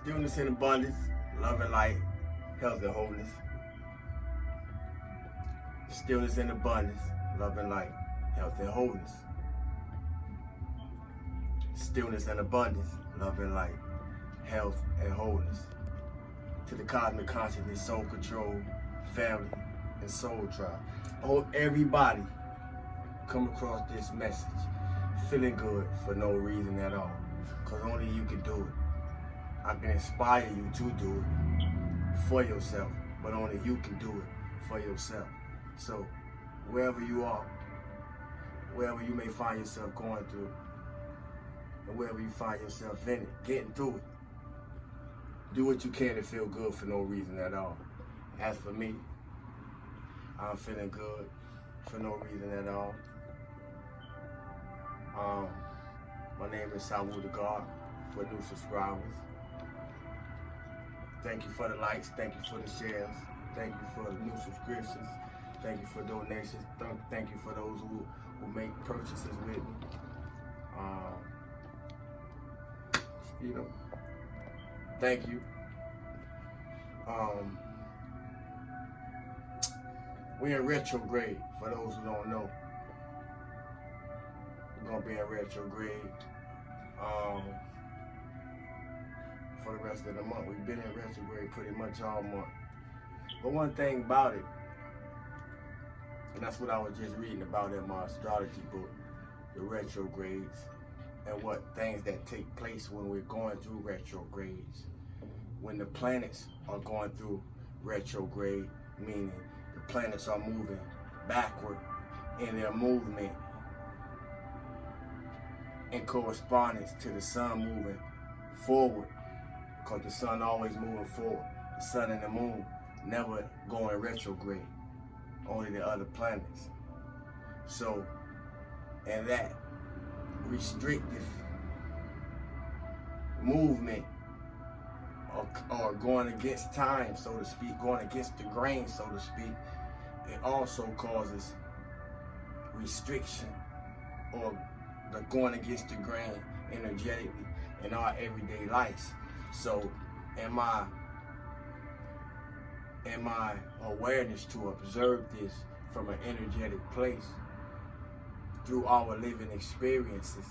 Stillness and abundance, love and light, health and wholeness. Stillness and abundance, love and light, health and wholeness. Stillness and abundance, love and light, health and wholeness. To the cosmic consciousness, soul control, family, and soul tribe. I hope everybody come across this message feeling good for no reason at all. Because only you can do it. I can inspire you to do it for yourself, but only you can do it for yourself. So wherever you are, wherever you may find yourself going through, and wherever you find yourself in it, getting through it, do what you can to feel good for no reason at all. As for me, I'm feeling good for no reason at all. My name is Saiwoo the God for new subscribers. Thank you for the likes, thank you for the shares, thank you for the new subscriptions, thank you for donations, thank you for those who make purchases with me. Thank you. We're in retrograde, for those who don't know. We're gonna be in retrograde for the rest of the month. We've been in retrograde pretty much all month. But one thing about it, and that's what I was just reading about in my astrology book, the retrogrades, and what things that take place when we're going through retrogrades. When the planets are going through retrograde, meaning the planets are moving backward in their movement in correspondence to the sun moving forward, because the sun always moving forward. The sun and the moon never going retrograde, only the other planets. So, and that restrictive movement or going against time, so to speak, going against the grain, so to speak, it also causes restriction or the going against the grain energetically in our everyday lives. So in my awareness to observe this from an energetic place through our living experiences,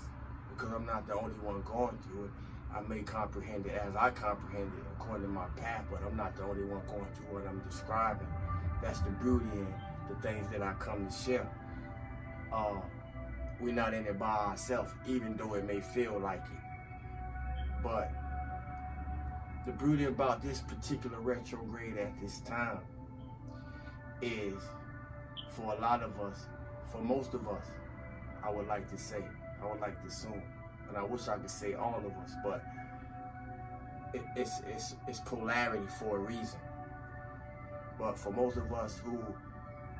because I'm not the only one going through it. I may comprehend it as I comprehend it according to my path, but I'm not the only one going through what I'm describing. That's the beauty in the things that I come to share. We're not in it by ourselves, even though it may feel like it. But the beauty about this particular retrograde at this time is, for a lot of us, for most of us, I would like to say, I would like to assume, and I wish I could say all of us, but it's polarity for a reason. But for most of us who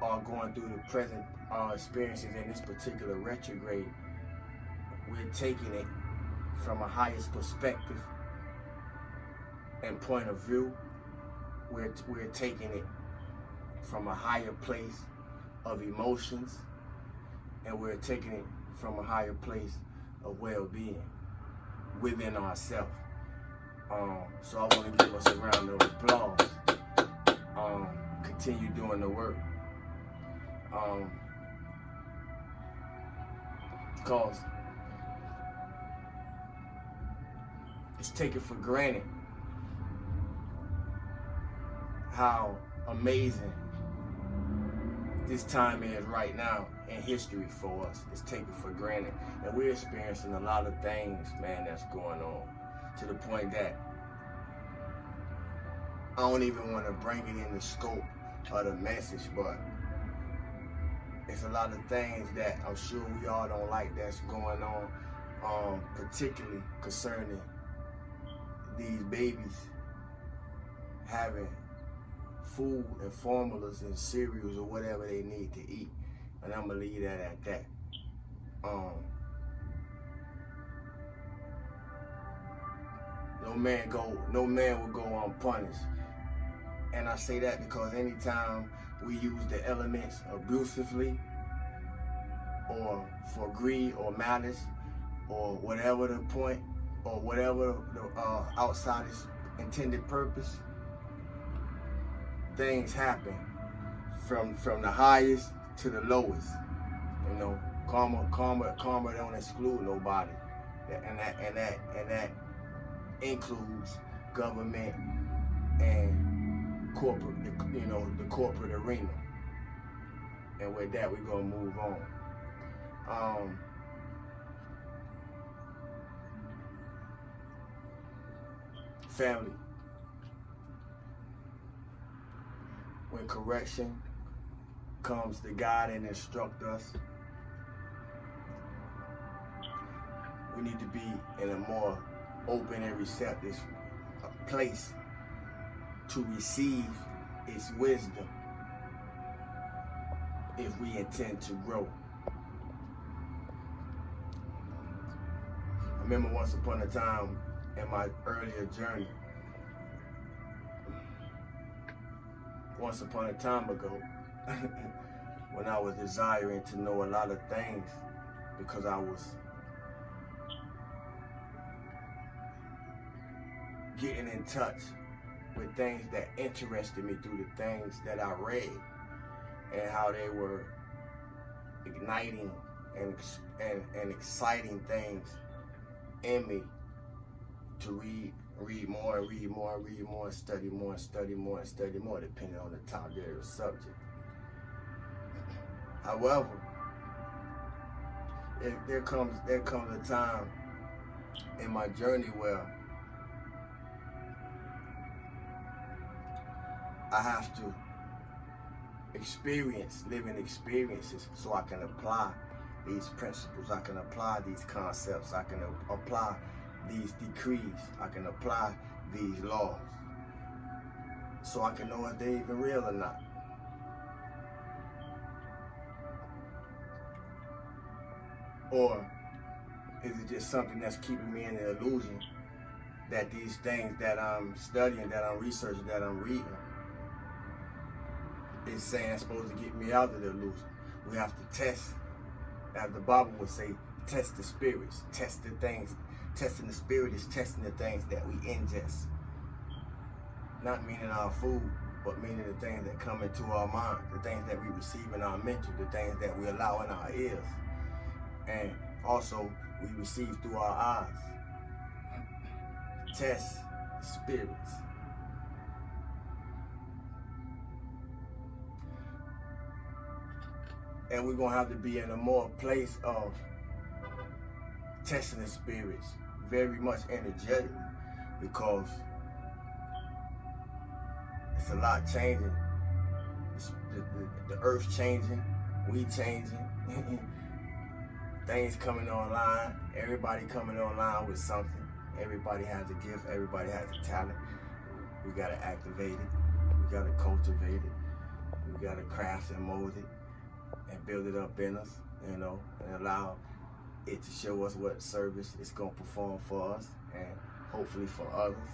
are going through the present experiences in this particular retrograde, we're taking it from a highest perspective and point of view. We're taking it from a higher place of emotions, and we're taking it from a higher place of well-being within ourselves. So I want to give us a round of applause. Continue doing the work. Because it's taken for granted how amazing this time is right now in history for us. It's taken for granted. And we're experiencing a lot of things, man, that's going on, to the point that I don't even want to bring it in the scope of the message, but it's a lot of things that I'm sure we all don't like that's going on, particularly concerning these babies having food and formulas and cereals or whatever they need to eat. And I'm gonna leave that at that. No man will go unpunished. And I say that because anytime we use the elements abusively or for greed or malice or whatever the point or whatever the outsiders intended purpose, things happen from the highest to the lowest. You know, karma don't exclude nobody, and that includes government and corporate, the corporate arena. And with that, we're gonna move on. Family. When correction comes to guide and instruct us, we need to be in a more open and receptive place to receive its wisdom if we intend to grow. I remember once upon a time in my earlier journey, once upon a time ago, when I was desiring to know a lot of things because I was getting in touch with things that interested me through the things that I read and how they were igniting and exciting things in me to read more, study more, depending on the topic or subject. However, there comes a time in my journey where I have to living experiences so I can apply these principles, I can apply these concepts, I can apply these decrees, I can apply these laws, so I can know if they're even real or not. Or is it just something that's keeping me in the illusion that these things that I'm studying, that I'm researching, that I'm reading, is saying it's supposed to get me out of the illusion? We have to test, as the Bible would say, test the spirits, test the things. Testing the spirit is testing the things that we ingest. Not meaning our food, but meaning the things that come into our mind, the things that we receive in our mental, the things that we allow in our ears, and also we receive through our eyes. Test the spirits. And we're gonna have to be in a more place of testing the spirits, very much energetically, because it's a lot changing. The earth's changing, we changing, things coming online, everybody coming online with something. Everybody has a gift, everybody has a talent. We gotta activate it, we gotta cultivate it, we gotta craft and mold it and build it up in us, and allow it to show us what service it's gonna perform for us and hopefully for others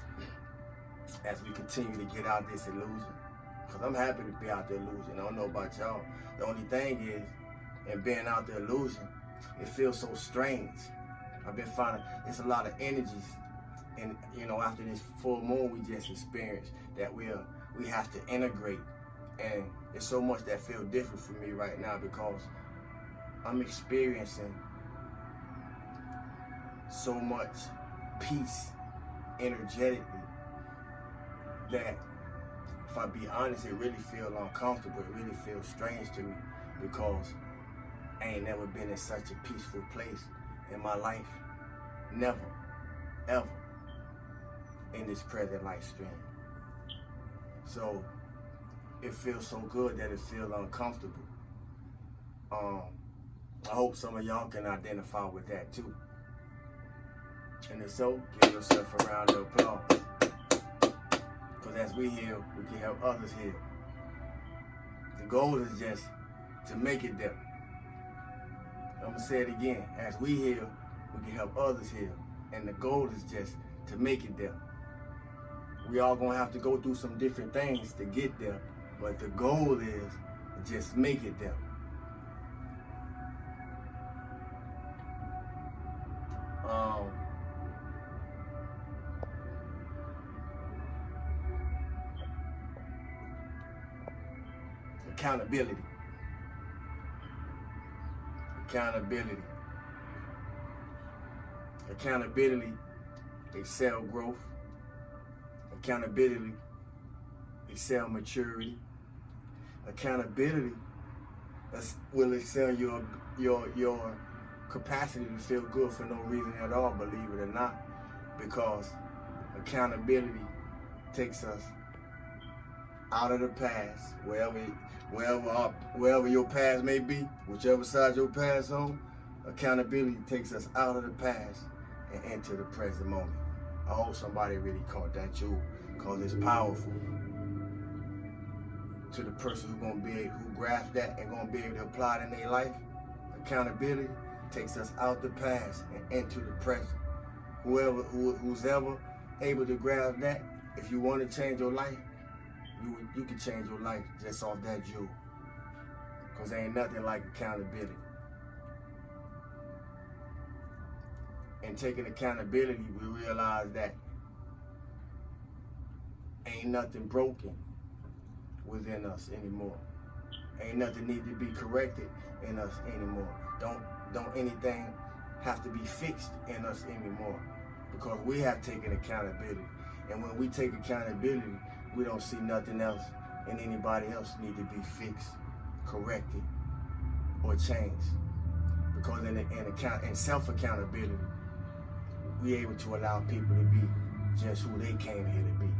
as we continue to get out this illusion. Because I'm happy to be out the illusion. I don't know about y'all. The only thing is, in being out the illusion, it feels so strange. I've been finding it's a lot of energies, and after this full moon we just experienced, that we have to integrate, and it's so much that feels different for me right now because I'm experiencing so much peace energetically that, if I be honest, it really feels uncomfortable. It really feels strange to me because I ain't never been in such a peaceful place in my life. Never, ever in this present life stream. So it feels so good that it feels uncomfortable. I hope some of y'all can identify with that too. And if so, give yourself a round of applause. Because as we heal, we can help others heal. The goal is just to make it there. I'm going to say it again. As we heal, we can help others heal. And the goal is just to make it there. We all going to have to go through some different things to get there. But the goal is just make it there. Accountability. Accountability. Accountability, excel growth. Accountability, excel maturity. Accountability will excel your capacity to feel good for no reason at all, believe it or not, because accountability takes us out of the past, wherever your past may be, whichever side your past on. Accountability takes us out of the past and into the present moment. I hope somebody really caught that jewel, because it's powerful. To the person who grasps that and gonna be able to apply it in their life, accountability takes us out the past and into the present. Who's ever able to grasp that, if you want to change your life, you can change your life just off that jewel. Because there ain't nothing like accountability. And taking accountability, we realize that ain't nothing broken within us anymore. Ain't nothing need to be corrected in us anymore. Don't anything have to be fixed in us anymore, because we have taken accountability. And when we take accountability, we don't see nothing else and anybody else need to be fixed, corrected, or changed. Because in self-accountability, we able to allow people to be just who they came here to be,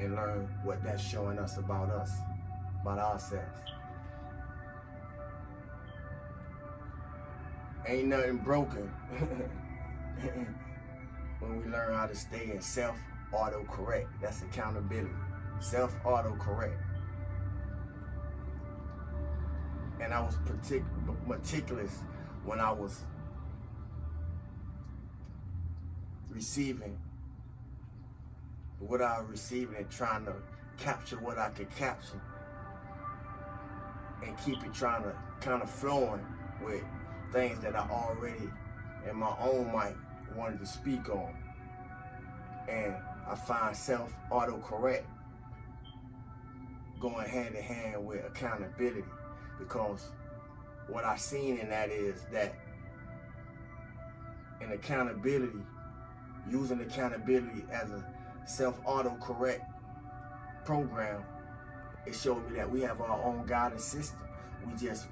and learn what that's showing us, about ourselves. Ain't nothing broken when we learn how to stay in self-auto-correct. That's accountability. Self-auto-correct. And I was meticulous when I was receiving what I was receiving and trying to capture what I could capture and keep it trying to kind of flowing with things that I already in my own mind wanted to speak on. And I find self-auto-correct going hand in hand with accountability, because what I seen in that is that in accountability, using accountability as a self-auto-correct program, it showed me that we have our own guidance system. We just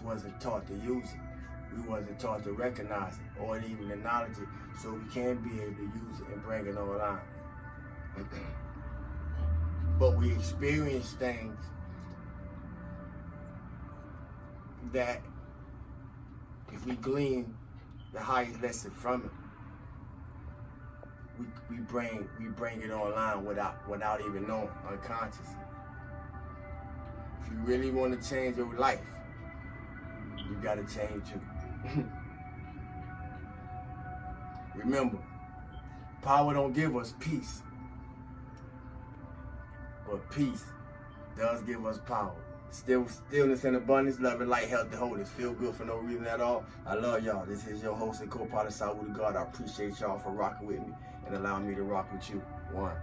wasn't taught to use it. We wasn't taught to recognize it or even acknowledge it, so we can be able to use it and bring it online. But we experience things that, if we glean the highest lesson from it, we bring it online without even knowing, unconsciously. If you really want to change your life, you gotta change you. Remember, power don't give us peace, but peace does give us power. Stillness and abundance, love and light, health and wholeness. Feel good for no reason at all. I love y'all. This is your host and co-pilot, Saiwoo the God. I appreciate y'all for rocking with me and allowing me to rock with you. One.